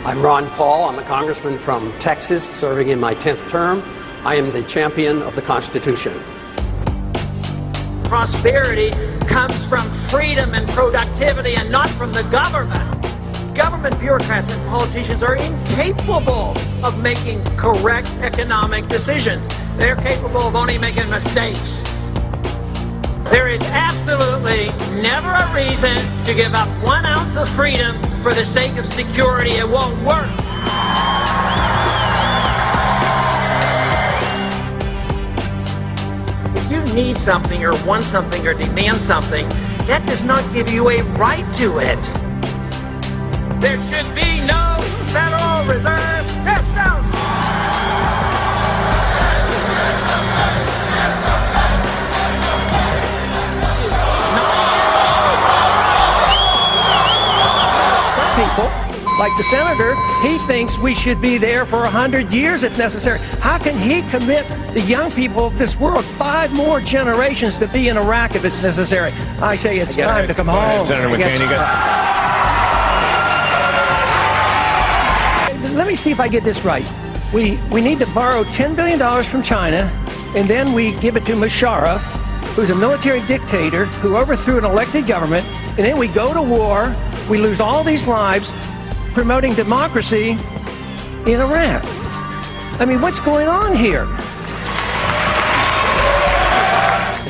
I'm Ron Paul. I'm a congressman from Texas, serving in my 10th term. I am the champion of the Constitution. Prosperity comes from freedom and productivity and not from the government. Government bureaucrats and politicians are incapable of making correct economic decisions. They're capable of only making mistakes. There is absolutely never a reason to give up 1 ounce of freedom for the sake of security. It won't work. If you need something or want something or demand something, that does not give you a right to it. There should be no Federal Reserve System. People, like the senator, he thinks we should be there for 100 years if necessary. How can he commit the young people of this world 5 more generations to be in Iraq if it's necessary? I say it's time to come home. Senator McCain, Let me see if I get this right. We need to borrow $10 billion from China, and then we give it to Musharraf, who's a military dictator who overthrew an elected government, and then we go to war. We lose all these lives promoting democracy in Iraq. I mean, what's going on here?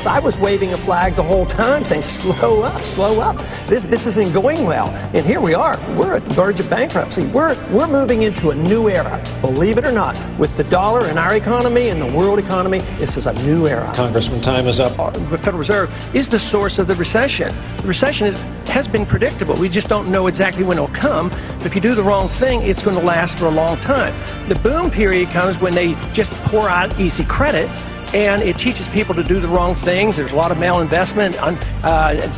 I was waving a flag the whole time saying, slow up, slow up. This isn't going well. And here we are. We're at the verge of bankruptcy. We're moving into a new era, believe it or not. With the dollar in our economy and the world economy, this is a new era. Congressman, time is up. The Federal Reserve is the source of the recession. The recession has been predictable. We just don't know exactly when it'll come. But if you do the wrong thing, it's going to last for a long time. The boom period comes when they just pour out easy credit, and it teaches people to do the wrong things. There's a lot of malinvestment,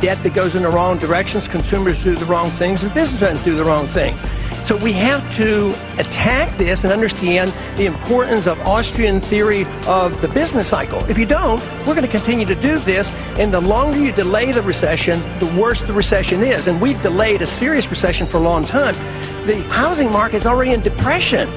debt that goes in the wrong directions, consumers do the wrong things, and businessmen do the wrong thing. So we have to attack this and understand the importance of Austrian theory of the business cycle. If you don't, we're going to continue to do this, and the longer you delay the recession, the worse the recession is. And we've delayed a serious recession for a long time. The housing market is already in depression.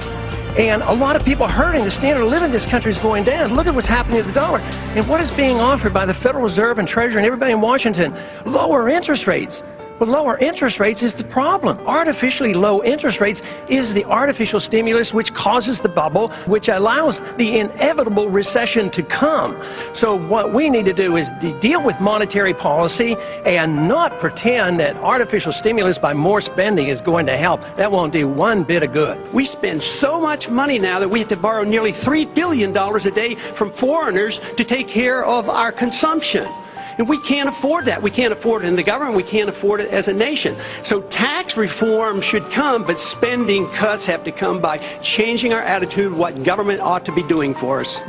And a lot of people are hurting. The standard of living in this country is going down. Look at what's happening to the dollar. And what is being offered by the Federal Reserve and Treasury and everybody in Washington? Lower interest rates. But lower interest rates is the problem. Artificially low interest rates is the artificial stimulus which causes the bubble, which allows the inevitable recession to come. So what we need to do is deal with monetary policy and not pretend that artificial stimulus by more spending is going to help. That won't do one bit of good. We spend so much money now that we have to borrow nearly $3 billion a day from foreigners to take care of our consumption. And we can't afford that. We can't afford it in the government. We can't afford it as a nation. So tax reform should come, but spending cuts have to come by changing our attitude of what government ought to be doing for us.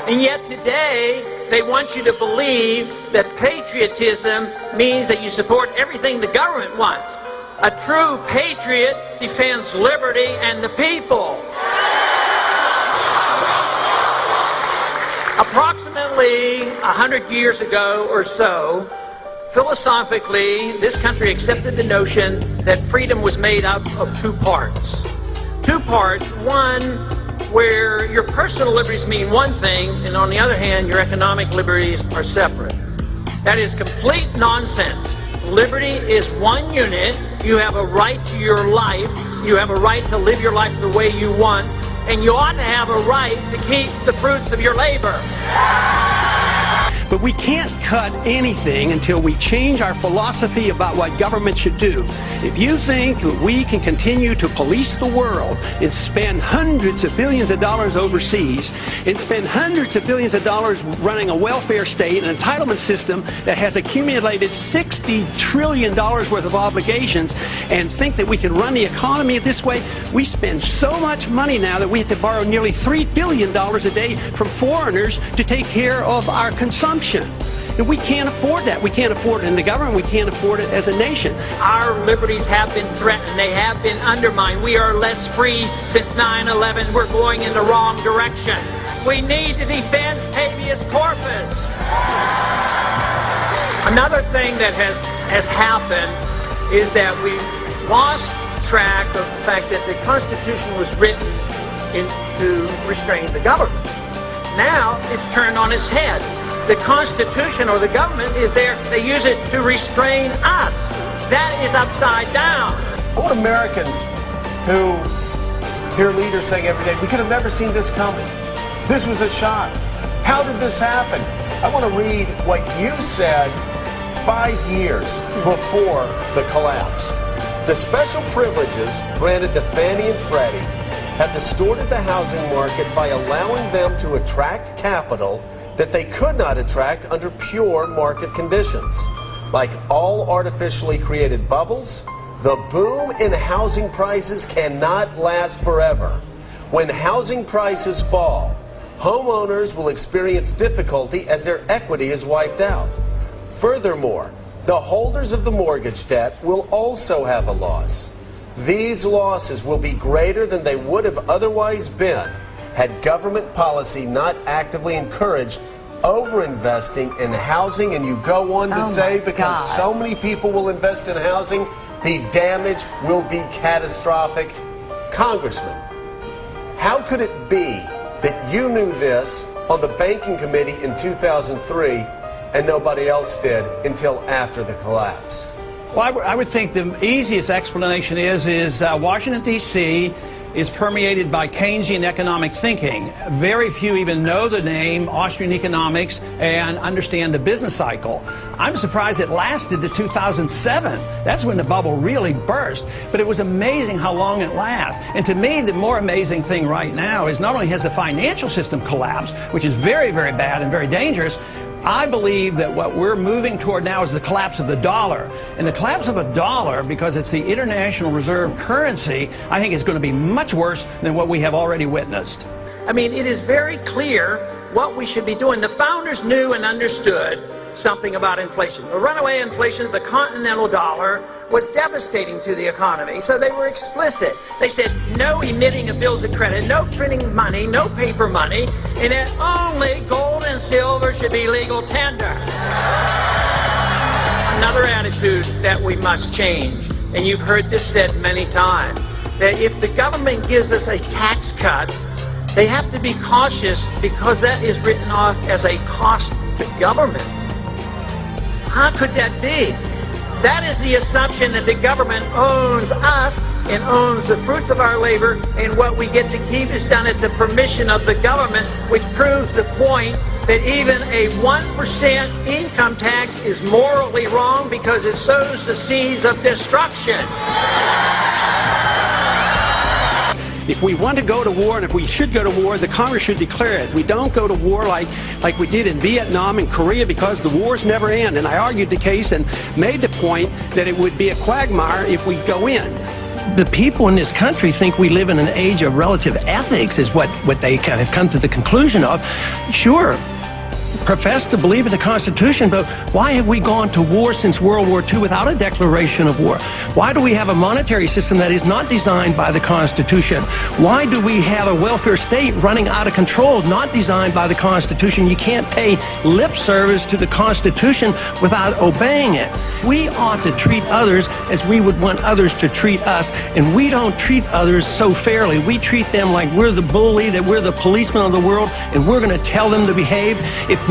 And yet today, they want you to believe that patriotism means that you support everything the government wants. A true patriot defends liberty and the people. Approximately 100 years ago or so, philosophically, this country accepted the notion that freedom was made up of 2 parts. 2 parts, one where your personal liberties mean one thing, and on the other hand, your economic liberties are separate. That is complete nonsense. Liberty is one unit. You have a right to your life. You have a right to live your life the way you want. And you ought to have a right to keep the fruits of your labor. But we can't cut anything until we change our philosophy about what government should do. If you think we can continue to police the world and spend hundreds of billions of dollars overseas and spend hundreds of billions of dollars running a welfare state, an entitlement system that has accumulated $60 trillion worth of obligations, and think that we can run the economy this way, we spend so much money now that we have to borrow nearly $3 billion a day from foreigners to take care of our consumption. And we can't afford that. We can't afford it in the government. We can't afford it as a nation. Our liberties have been threatened. They have been undermined. We are less free since 9/11. We're going in the wrong direction. We need to defend habeas corpus. Another thing that has happened is that we've lost track of the fact that the Constitution was written to restrain the government. Now it's turned on its head. The Constitution or the government is there. They use it to restrain us. That is upside down. I want Americans who hear leaders saying every day, we could have never seen this coming. This was a shock. How did this happen? I want to read what you said 5 years before the collapse. The special privileges granted to Fannie and Freddie have distorted the housing market by allowing them to attract capital that they could not attract under pure market conditions. Like all artificially created bubbles, the boom in housing prices cannot last forever. When housing prices fall, homeowners will experience difficulty as their equity is wiped out. Furthermore, the holders of the mortgage debt will also have a loss. These losses will be greater than they would have otherwise been had government policy not actively encouraged overinvesting in housing. And you go on to say, because so many people will invest in housing, the damage will be catastrophic. Congressman, how could it be that you knew this on the banking committee in 2003 and nobody else did until after the collapse? Well, I would think the easiest explanation is Washington, D.C. is permeated by Keynesian economic thinking. Very few even know the name Austrian economics and understand the business cycle. I'm surprised it lasted to 2007. That's when the bubble really burst. But it was amazing how long it lasts. And to me, the more amazing thing right now is not only has the financial system collapsed, which is very, very bad and very dangerous, I believe that what we're moving toward now is the collapse of the dollar. And the collapse of a dollar, because it's the international reserve currency, I think is going to be much worse than what we have already witnessed. I mean, it is very clear what we should be doing. The founders knew and understood something about inflation. The runaway inflation of the continental dollar was devastating to the economy, so they were explicit. They said no emitting of bills of credit, no printing money, no paper money, and that only gold and silver should be legal tender. Another attitude that we must change, and you've heard this said many times, that if the government gives us a tax cut, they have to be cautious because that is written off as a cost to government. How could that be? That is the assumption that the government owns us and owns the fruits of our labor, and what we get to keep is done at the permission of the government, which proves the point that even a 1% income tax is morally wrong because it sows the seeds of destruction. If we want to go to war, and if we should go to war, the Congress should declare it. We don't go to war like we did in Vietnam and Korea, because the wars never end. And I argued the case and made the point that it would be a quagmire if we go in. The people in this country think we live in an age of relative ethics, is what they kind of come to the conclusion of. Sure, profess to believe in the Constitution, but why have we gone to war since World War II without a declaration of war? Why do we have a monetary system that is not designed by the Constitution? Why do we have a welfare state running out of control, not designed by the Constitution? You can't pay lip service to the Constitution without obeying it. We ought to treat others as we would want others to treat us, and we don't treat others so fairly. We treat them like we're the bully, that we're the policeman of the world, and we're going to tell them to behave.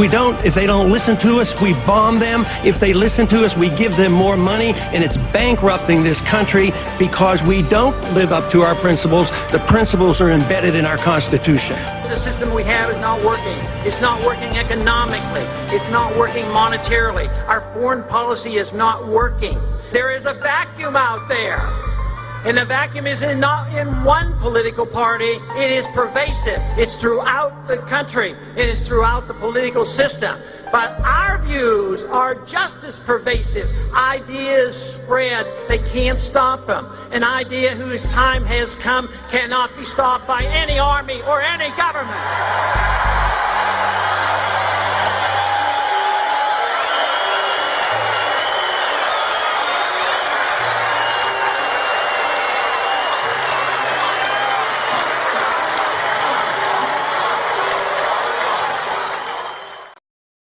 If they don't listen to us, we bomb them. If they listen to us, we give them more money, and it's bankrupting this country because we don't live up to our principles. The principles are embedded in our Constitution. The system we have is not working. It's not working economically. It's not working monetarily. Our foreign policy is not working. There is a vacuum out there. And the vacuum is not in one political party. It is pervasive. It's throughout the country. It is throughout the political system. But our views are just as pervasive. Ideas spread. They can't stop them. An idea whose time has come cannot be stopped by any army or any government.